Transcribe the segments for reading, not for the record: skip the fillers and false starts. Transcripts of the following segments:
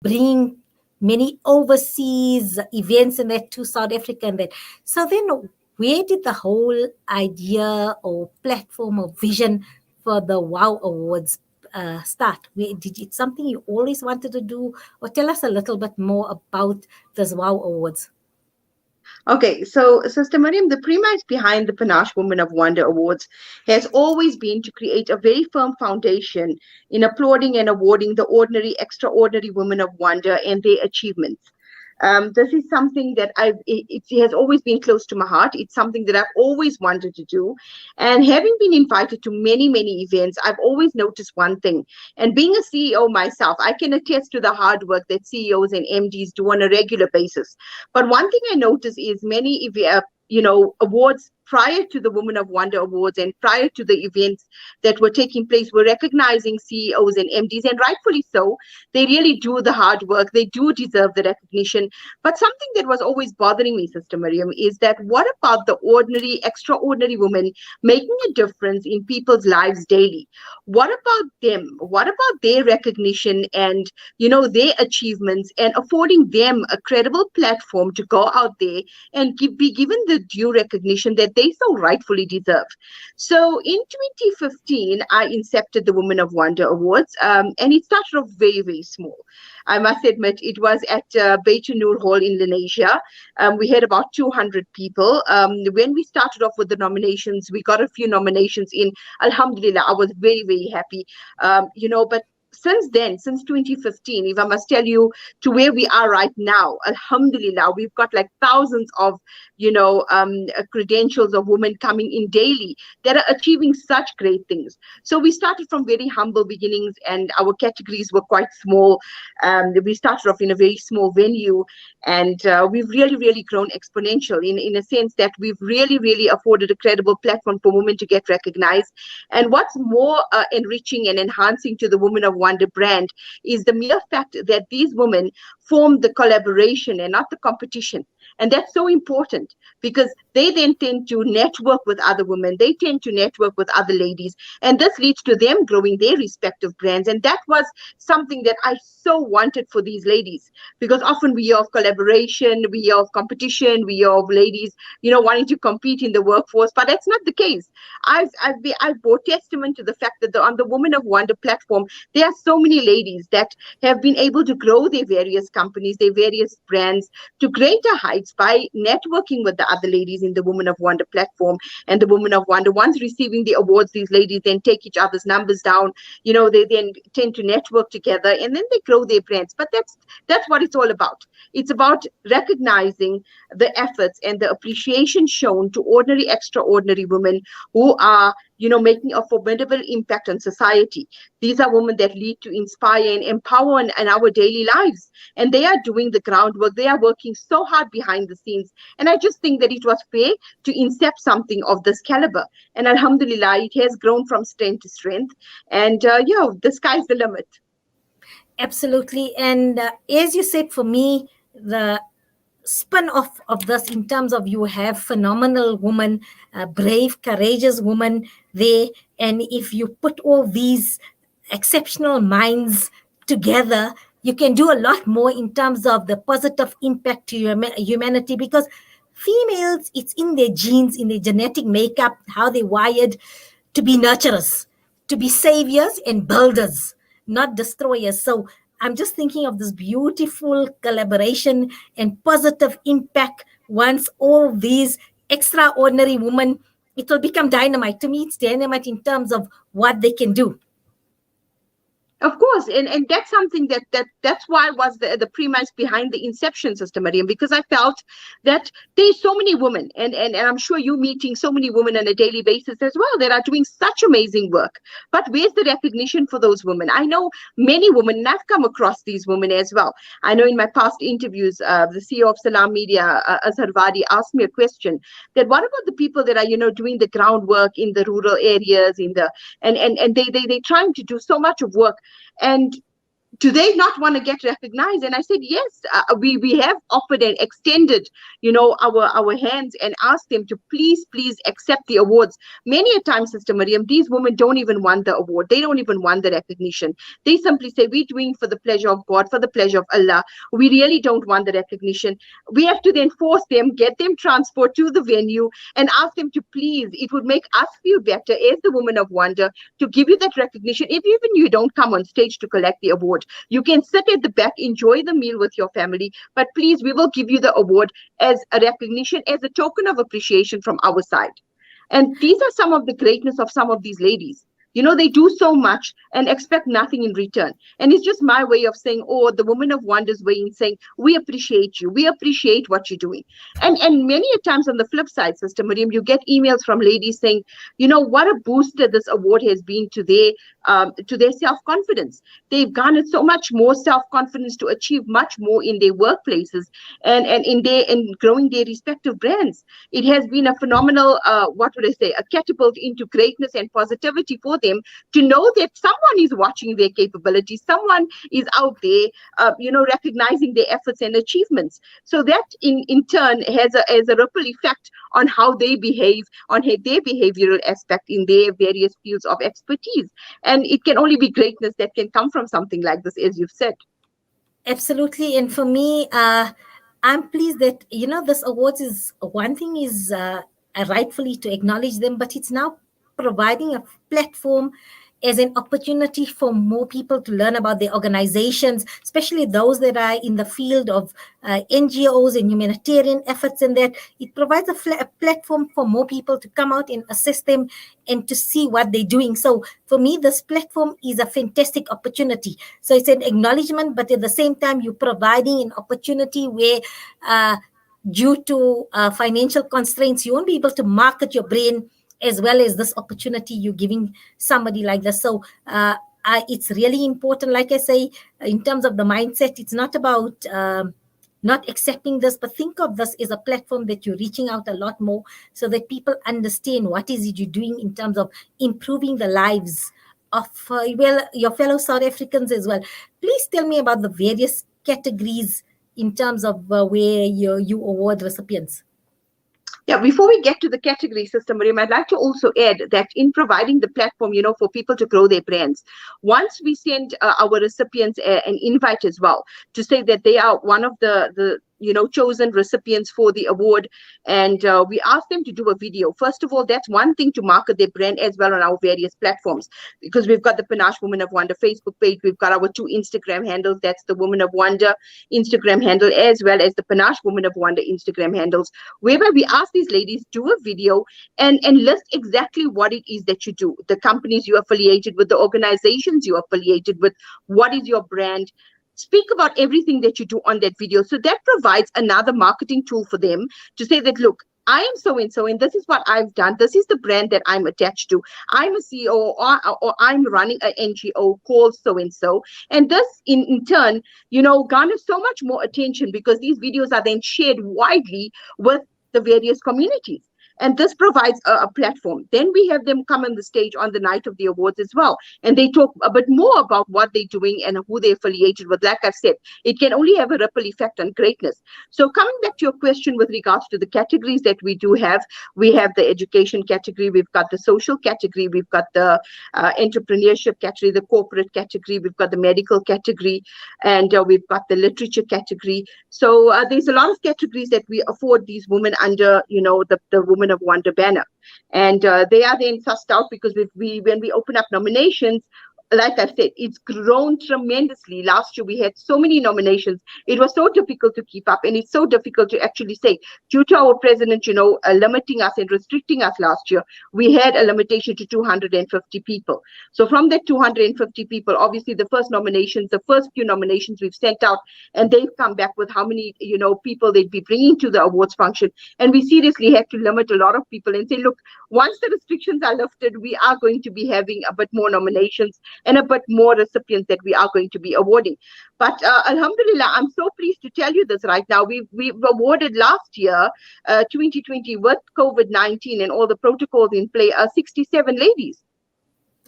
bringing many overseas events and that to South Africa and that. So then where did the whole idea or platform or vision for the WOW Awards start? Did it something you always wanted to do? Or tell us a little bit more about this WOW Awards. Okay, so Sister Miriam, the premise behind the Panache Women of Wonder Awards has always been to create a very firm foundation in applauding and awarding the ordinary, extraordinary women of wonder and their achievements. This is something that it has always been close to my heart. It's something that I've always wanted to do. And having been invited to many, many events, I've always noticed one thing. And being a CEO myself, I can attest to the hard work that CEOs and MDs do on a regular basis. But one thing I notice is many, awards prior to the Women of Wonder Awards and prior to the events that were taking place were recognizing CEOs and MDs, and rightfully so. They really do the hard work. They do deserve the recognition. But something that was always bothering me, Sister Miriam, is that what about the ordinary, extraordinary women making a difference in people's lives daily? What about them? What about their recognition and, their achievements, and affording them a credible platform to go out there and be given the due recognition that they so rightfully deserve? So in 2015, I incepted the Women of Wonder Awards, and it started off very, very small. I must admit, it was at Beitu Noor Hall in Lenasia. We had about 200 people. When we started off with the nominations, we got a few nominations in. Alhamdulillah, I was very, very happy. But since then, since 2015, if I must tell you, to where we are right now, alhamdulillah, we've got like thousands of, credentials of women coming in daily that are achieving such great things. So we started from very humble beginnings, and our categories were quite small. We started off in a very small venue, and we've really, really grown exponential in a sense that we've really, really afforded a credible platform for women to get recognized. And what's more enriching and enhancing to the Women of Wonder brand is the mere fact that these women form the collaboration and not the competition. And that's so important, because they then tend to network with other women. They tend to network with other ladies. And this leads to them growing their respective brands. And that was something that I so wanted for these ladies, because often we hear of collaboration, we hear of competition, we hear of ladies, wanting to compete in the workforce. But that's not the case. I've bore testament to the fact that on the Women of Wonder platform, there are so many ladies that have been able to grow their various companies, their various brands to greater heights by networking with the other ladies in the Women of Wonder platform. And the Women of Wonder, once receiving the awards, these ladies then take each other's numbers down. They then tend to network together, and then they grow their brands. But that's what it's all about. It's about recognizing the efforts and the appreciation shown to ordinary, extraordinary women who are making a formidable impact on society. These are women that lead to inspire and empower in our daily lives. And they are doing the groundwork. They are working so hard behind the scenes. And I just think that it was fair to incept something of this caliber. And alhamdulillah, it has grown from strength to strength. And the sky's the limit. Absolutely. And as you said, for me, the spin off of this in terms of you have phenomenal women, brave, courageous women there. And if you put all these exceptional minds together, you can do a lot more in terms of the positive impact to humanity, because females, it's in their genes, in their genetic makeup, how they're wired to be nurturers, to be saviors and builders, not destroyers. So I'm just thinking of this beautiful collaboration and positive impact once all these extraordinary women, it will become dynamite. To me, it's dynamite in terms of what they can do. Of course, and that's something that's why was the premise behind the inception, Sister Mariam, because I felt that there's so many women, and I'm sure you're meeting so many women on a daily basis as well that are doing such amazing work. But where's the recognition for those women? I know many women, and I've come across these women as well. I know in my past interviews, the CEO of Salam Media, Azhar Wadi, asked me a question that what about the people that are doing the groundwork in the rural areas, and they're trying to do so much of work. And do they not want to get recognized? And I said, yes, we have offered and extended, our hands and asked them to please accept the awards. Many a time, Sister Miriam, these women don't even want the award. They don't even want the recognition. They simply say, we're doing for the pleasure of God, for the pleasure of Allah. We really don't want the recognition. We have to then force them, get them transport to the venue and ask them to please. It would make us feel better as the Woman of Wonder to give you that recognition. If even you don't come on stage to collect the award, you can sit at the back, enjoy the meal with your family, but please, we will give you the award as a recognition, as a token of appreciation from our side. And these are some of the greatness of some of these ladies. They do so much and expect nothing in return. And it's just my way of saying, oh, the Woman of Wonder's way in saying, we appreciate you. We appreciate what you're doing. And many a times on the flip side, Sister Miriam, you get emails from ladies saying, what a booster this award has been to their self-confidence. They've garnered so much more self-confidence to achieve much more in their workplaces and in growing their respective brands. It has been a phenomenal, a catapult into greatness and positivity for them, to know that someone is watching their capabilities, someone is out there, recognizing their efforts and achievements. So that in turn has a ripple effect on how they behave, on their behavioral aspect in their various fields of expertise. And it can only be greatness that can come from something like this, as you've said. Absolutely. And for me, I'm pleased that, this awards is one thing is rightfully to acknowledge them, but it's now providing a platform as an opportunity for more people to learn about their organizations, especially those that are in the field of NGOs and humanitarian efforts, and that it provides a platform for more people to come out and assess them and to see what they're doing. So for me, this platform is a fantastic opportunity. So it's an acknowledgement, but at the same time, you're providing an opportunity where due to financial constraints, you won't be able to market your brand as well as this opportunity you're giving somebody like this. So it's really important, like I say, in terms of the mindset, it's not about not accepting this, but think of this as a platform that you're reaching out a lot more so that people understand what is it you're doing in terms of improving the lives of your fellow South Africans as well. Please tell me about the various categories in terms of where you award recipients. Yeah, before we get to the category system, Miriam, I'd like to also add that in providing the platform, for people to grow their brands, once we send our recipients an invite as well to say that they are one of the chosen recipients for the award, and we ask them to do a video. First of all, that's one thing to market their brand as well on our various platforms, because we've got the Panache Woman of Wonder Facebook page, we've got our 2 Instagram handles, that's the Woman of Wonder Instagram handle as well as the Panache Woman of Wonder Instagram handles, whereby we ask these ladies do a video and list exactly what it is that you do, the companies you're affiliated with, the organizations you're affiliated with, what is your brand. Speak about everything that you do on that video. So that provides another marketing tool for them to say that, look, I am so and so, and this is what I've done. This is the brand that I'm attached to. I'm a CEO, or I'm running an NGO called so and so. And this, in turn, garners so much more attention because these videos are then shared widely with the various communities. And this provides a platform. Then we have them come on the stage on the night of the awards as well. And they talk a bit more about what they're doing and who they're affiliated with. Like I've said, it can only have a ripple effect on greatness. So coming back to your question with regards to the categories that we do have, we have the education category, we've got the social category, we've got the entrepreneurship category, the corporate category, we've got the medical category, and we've got the literature category. So there's a lot of categories that we afford these women under, the Women of Wonder banner, and they are then sussed out because when we open up nominations, like I said, it's grown tremendously. Last year we had so many nominations. It was so difficult to keep up, and it's so difficult to actually say, due to our president, limiting us and restricting us last year, we had a limitation to 250 people. So from that 250 people, obviously the first few nominations we've sent out, and they've come back with how many, people they'd be bringing to the awards function. And we seriously had to limit a lot of people and say, look, once the restrictions are lifted, we are going to be having a bit more nominations and a bit more recipients that we are going to be awarding. But Alhamdulillah, I'm so pleased to tell you this right now. We've awarded last year, 2020, with COVID-19 and all the protocols in play, 67 ladies.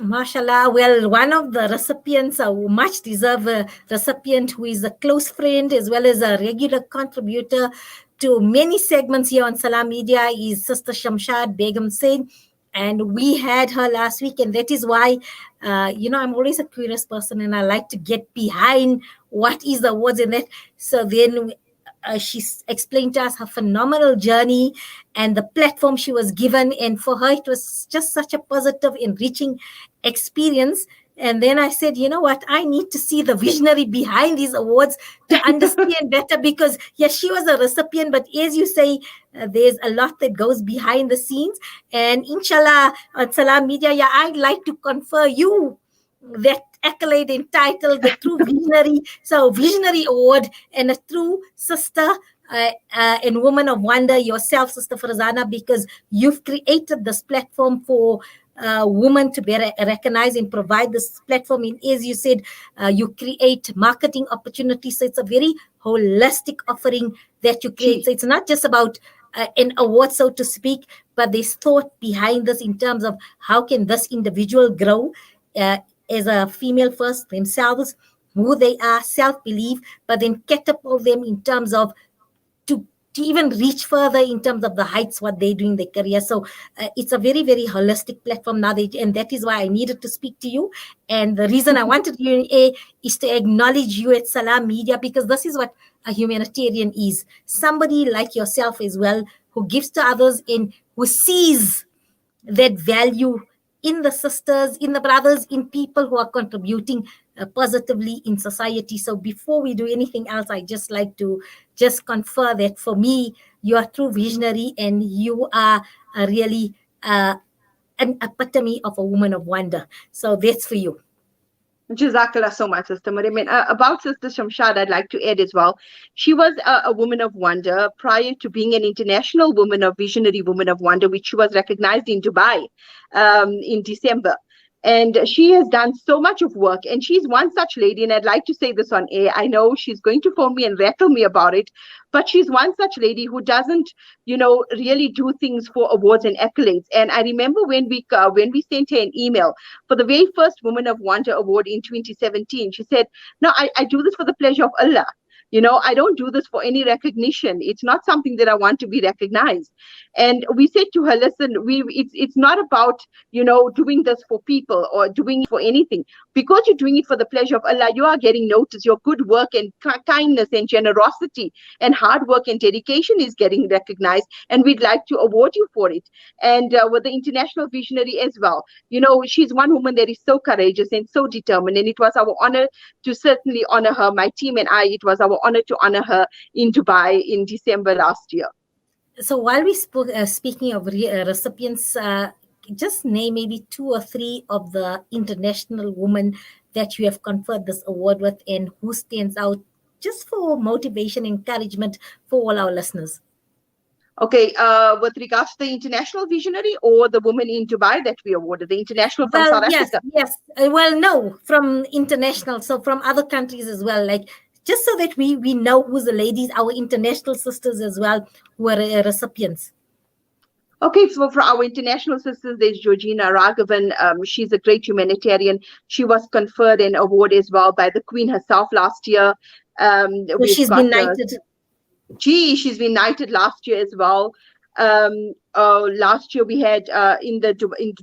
Mashallah. Well, one of the recipients, a much deserved recipient who is a close friend as well as a regular contributor to many segments here on Salam Media is Sister Shamshad Begum Said. And we had her last week, and that is why, I'm always a curious person and I like to get behind what is the awards and that. So then she explained to us her phenomenal journey and the platform she was given. And for her, it was just such a positive, enriching experience. And then I said, you know what? I need to see the visionary behind these awards to understand better because, yes, she was a recipient, but as you say, there's a lot that goes behind the scenes. And inshallah, at Salam Media, yeah, I'd like to confer you that accolade entitled the True Visionary. So, Visionary Award and a true sister and woman of wonder yourself, Sister Farzana, because you've created this platform for women to be recognized and provide this platform. And as you said, you create marketing opportunities. So it's a very holistic offering that you create. So it's not just about an award, so to speak, but there's thought behind this in terms of how can this individual grow as a female first themselves, who they are, self-belief, but then catapult them in terms of to to even reach further in terms of the heights what they do in their career. So it's a very very holistic platform now, and that is why I needed to speak to you. And the reason I wanted you is to acknowledge you at Salam Media, because this is what a humanitarian is, somebody like yourself as well, who gives to others and who sees that value in the sisters, in the brothers, in people who are contributing positively in society. So before we do anything else, I just like to just confer that for me, you are true visionary and you are really an epitome of a woman of wonder. So that's for you. Jazakallah so much, Sister Mariam. And about Sister Shamshad, I'd like to add as well. She was a woman of wonder prior to being an international woman of visionary woman of wonder, which she was recognized in Dubai in December. And she has done so much of work. And she's one such lady, and I'd like to say this on air. I know she's going to phone me and rattle me about it, but she's one such lady who doesn't, really do things for awards and accolades. And I remember when we sent her an email for the very first Woman of Wonder Award in 2017, she said, "No, I do this for the pleasure of Allah. I don't do this for any recognition. It's not something that I want to be recognized." And we said to her, "Listen, it's not about, doing this for people or doing it for anything. Because you're doing it for the pleasure of Allah, you are getting noticed. Your good work and kindness and generosity and hard work and dedication is getting recognized, and we'd like to award you for it." And with the international visionary as well, she's one woman that is so courageous and so determined, and it was our honor to certainly honor her. My team and I, it was our honor to honor her in Dubai in December last year. So while we spoke, speaking of recipients, just name maybe two or three of the international women that you have conferred this award with and who stands out, just for motivation, encouragement for all our listeners. Okay, with regards to the international visionary or the woman in Dubai that we awarded, the international from Well, South yes, Africa? yes. Well, no, from international, so from other countries as well. Like just so that we know who's the ladies, our international sisters as well, who are recipients. Okay, so for our international sisters, there's Georgina Raghavan. She's a great humanitarian. She was conferred an award as well by the Queen herself last year. So We've she's got been knighted. she's been knighted last year as well. Last year we had in the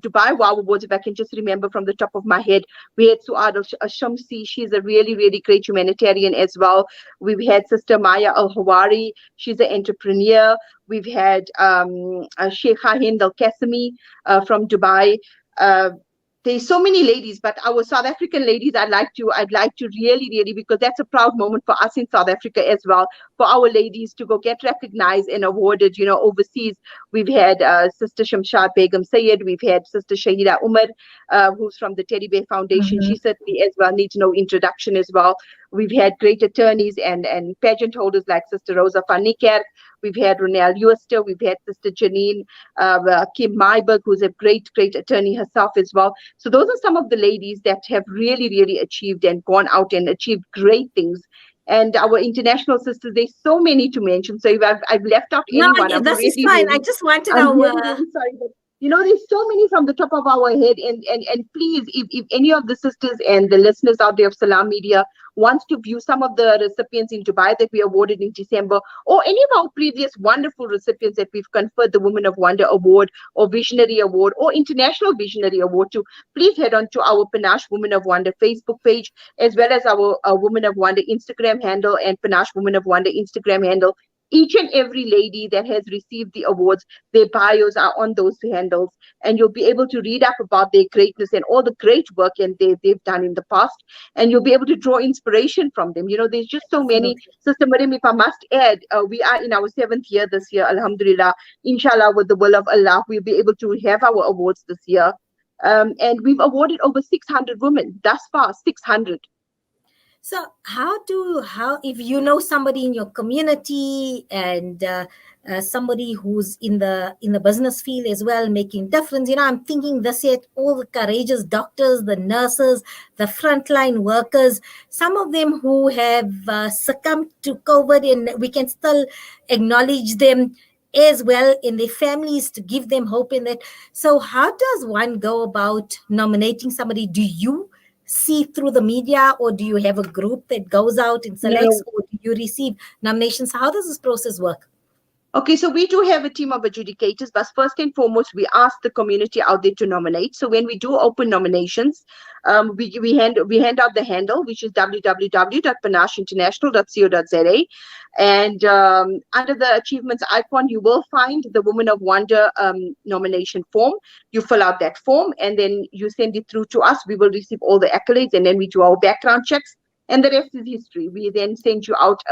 Dubai Wow Awards, if I can just remember from the top of my head, we had Suad Shamsi. She's a really, really great humanitarian as well. We've had Sister Maya Al-Hawari. She's an entrepreneur. We've had Sheikha Hind Al-Kasimi from Dubai. There's so many ladies, but our South African ladies, I'd like to really, really, because that's a proud moment for us in South Africa as well, for our ladies to go get recognized and awarded, overseas. We've had Sister Shamshad Begum Sayed. We've had Sister Shahida Umar, who's from the Teddy Bear Foundation. Mm-hmm. She certainly as well needs no introduction as well. We've had great attorneys and pageant holders like Sister Rosa van Niekerk. We've had Ronelle Uester. We've had Sister Janine Kim Mayberg, who's a great, great attorney herself as well. So those are some of the ladies that have really, really achieved and gone out and achieved great things. And our international sisters, there's so many to mention. So if I've left out No, anyone, I'm this is really, fine. I really, just want to I'm know. really, really sorry. But there's so many from the top of our head. And please, if any of the sisters and the listeners out there of Salam Media wants to view some of the recipients in Dubai that we awarded in December, or any of our previous wonderful recipients that we've conferred the Women of Wonder Award or Visionary Award or International Visionary Award to, please head on to our Panache Women of Wonder Facebook page, as well as our Women of Wonder Instagram handle and Panache Women of Wonder Instagram handle. Each and every lady that has received the awards, their bios are on those handles, and you'll be able to read up about their greatness and all the great work and they've done in the past, and you'll be able to draw inspiration from them. There's just so many. Absolutely. Sister Mariam, if I must add, we are in our 7th year this year, Alhamdulillah. Inshallah, with the will of Allah, we'll be able to have our awards this year. And we've awarded over 600 women thus far, 600. So how if you know somebody in your community and somebody who's in the business field as well, making difference, I'm thinking this yet all the courageous doctors, the nurses, the frontline workers, some of them who have succumbed to COVID, and we can still acknowledge them as well in their families to give them hope in that. So how does one go about nominating somebody? Do you see through the media, or do you have a group that goes out and selects, No. or do you receive nominations? How does this process work? Okay, so we do have a team of adjudicators, but first and foremost, we ask the community out there to nominate. So when we do open nominations, we hand out the handle, which is www.panacheinternational.co.za, and under the achievements icon, you will find the Women of Wonder nomination form. You fill out that form, and then you send it through to us. We will receive all the accolades, and then we do our background checks, and the rest is history. We then send you out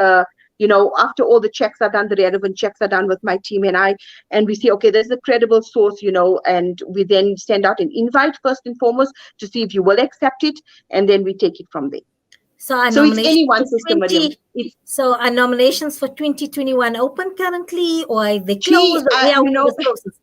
after all the checks are done, the relevant checks are done with my team and I, and we see, okay, there's a credible source, and we then send out an invite first and foremost to see if you will accept it, and then we take it from there. So our So it's nominations anyone, for Sister Mariam. 20 so our nominations for 2021 open currently, or are they Gee, closed, or where are we in this process?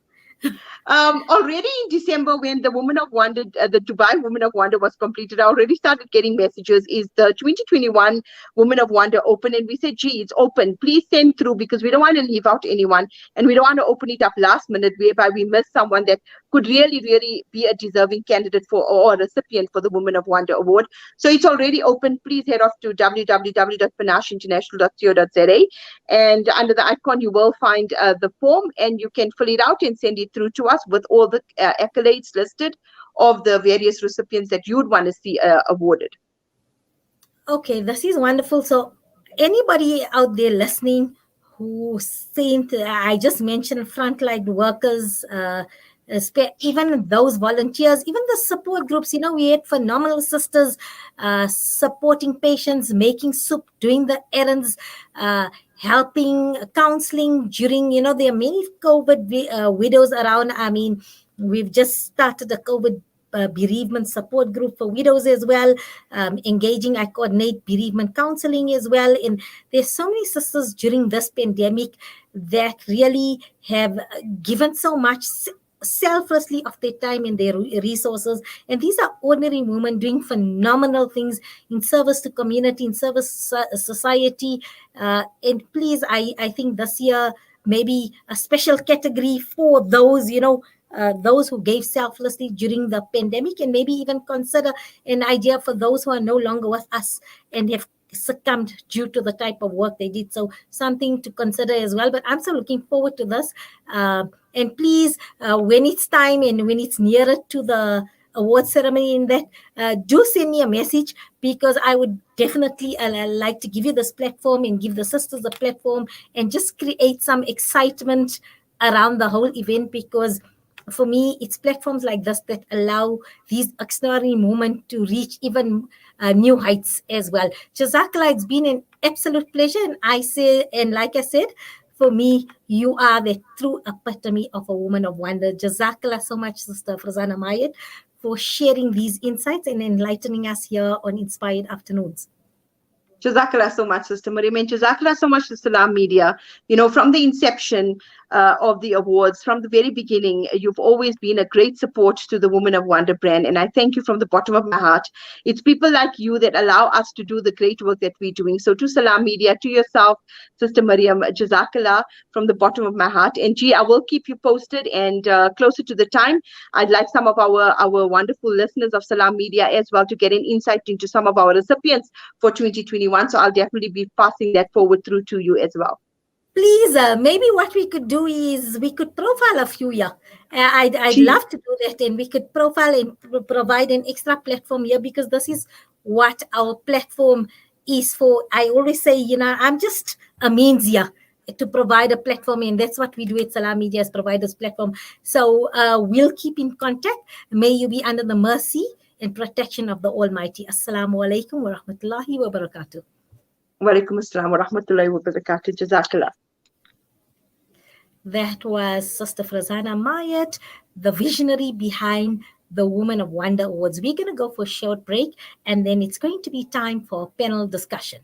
Already in December, when the Woman of Wonder, the Dubai Woman of Wonder was completed, I already started getting messages. Is the 2021 Woman of Wonder open? And we said, gee, it's open. Please send through, because we don't want to leave out anyone, and we don't want to open it up last minute whereby we miss someone that could really, really be a deserving candidate for, or a recipient for the Woman of Wonder Award. So it's already open. Please head off to www.panacheinternational.co.za, and under the icon you will find the form, and you can fill it out and send it through to us with all the accolades listed of the various recipients that you'd want to see awarded. Okay, this is wonderful. So anybody out there listening who think, I just mentioned frontline workers, even those volunteers, even the support groups, we had phenomenal sisters supporting patients, making soup, doing the errands, helping, counseling during, there are many COVID widows around. I mean, we've just started a COVID bereavement support group for widows as well, engaging. I coordinate bereavement counseling as well, and there's so many sisters during this pandemic that really have given so much selflessly of their time and their resources, and these are ordinary women doing phenomenal things in service to community, in service society, and please, I think this year maybe a special category for those, those who gave selflessly during the pandemic, and maybe even consider an idea for those who are no longer with us and have succumbed due to the type of work they did. So something to consider as well. But I'm so looking forward to this. And please, when it's time and when it's nearer to the award ceremony, in that, do send me a message, because I would definitely like to give you this platform and give the sisters a platform and just create some excitement around the whole event, because for me, it's platforms like this that allow these extraordinary moments to reach even new heights as well. Jazakallah, it's been an absolute pleasure. And like I said, for me, you are the true epitome of a woman of wonder. Jazakallah so much, Sister Farzana Mayet, for sharing these insights and enlightening us here on Inspired Afternoons. Jazakallah so much, Sister Mariam, and Jazakallah so much to Salam Media. From the inception, of the awards from the very beginning. You've always been a great support to the Women of Wonder brand, and I thank you from the bottom of my heart. It's people like you that allow us to do the great work that we're doing. So to Salam Media, to yourself, Sister Mariam, Jazakallah from the bottom of my heart. And G, I will keep you posted, and closer to the time, I'd like some of our wonderful listeners of Salam Media as well to get an insight into some of our recipients for 2021. So I'll definitely be passing that forward through to you as well. Please, maybe what we could do is we could profile a few, yeah. I'd Gee, love to do that, and we could profile and provide an extra platform here, because this is what our platform is for. I always say, I'm just a means here to provide a platform, and that's what we do at Salam Media, is provide this platform. So we'll keep in contact. May you be under the mercy and protection of the Almighty. Assalamu alaikum wa rahmatullahi wa barakatuh. wa alaikum assalam wa rahmatullahi wa barakatuh. Jazakallah. That was Sister Farzana Mayet, the visionary behind the Women of Wonder Awards. We're going to go for a short break, and then it's going to be time for panel discussion.